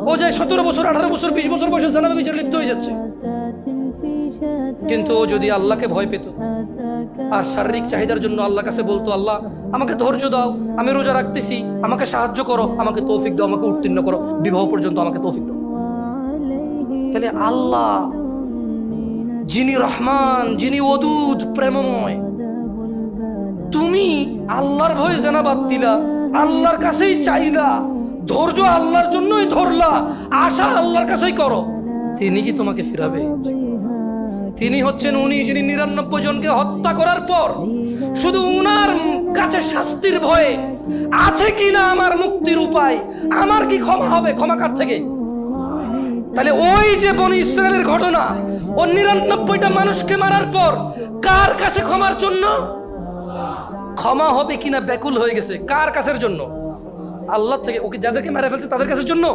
ও যে 17 বছর 18 বছর 20 বছর বয়সে জানাবে বিচার লিপ্ত হয়ে যাচ্ছে, কিন্তু ও যদি আল্লাহকে ভয় পেত আর শারীরিক চাহিদার জন্য আল্লাহর কাছে বলতো, আল্লাহ আমাকে ধৈর্য দাও, আমি রোজা রাখতেছি, আমাকে সাহায্য করো, আমাকে তৌফিক দাও, আমাকে উত্তীর্ণ করো, বিবাহ পর্যন্ত আমাকে তৌফিক দাও, তাহলে আল্লাহ যিনি রহমান, যিনি ওদুদ প্রেমময়, তুমি আল্লাহর ভয়ে জেনা বাদ দিলা, আল্লাহর কাছেই চাইলা, ধৈর্য আল্লাহর জন্যই ধরলা, আশা আল্লাহর কাছেই করো, তিনি কি তোমাকে ফিরাবে? তিনি হচ্ছেন উনি যিনি 99 জনকে হত্যা করার পর শুধু উনার কাছে শাস্তির ভয়ে আছে কিনা আমার মুক্তির উপায়, আমার কি ক্ষমা হবে, ক্ষমা কার থেকে? তাহলে ওই যে বনি ইসরায়েলের ঘটনা, ও 99টা মানুষকে মারার পর কার কাছে ক্ষমার জন্য, ক্ষমা হবে কিনা ব্যাকুল হয়ে গেছে, কার কাছের জন্য? আল্লাহ থেকে। ওকে যাদেরকে মেরে ফেলছে তাদের কাছের জন্য।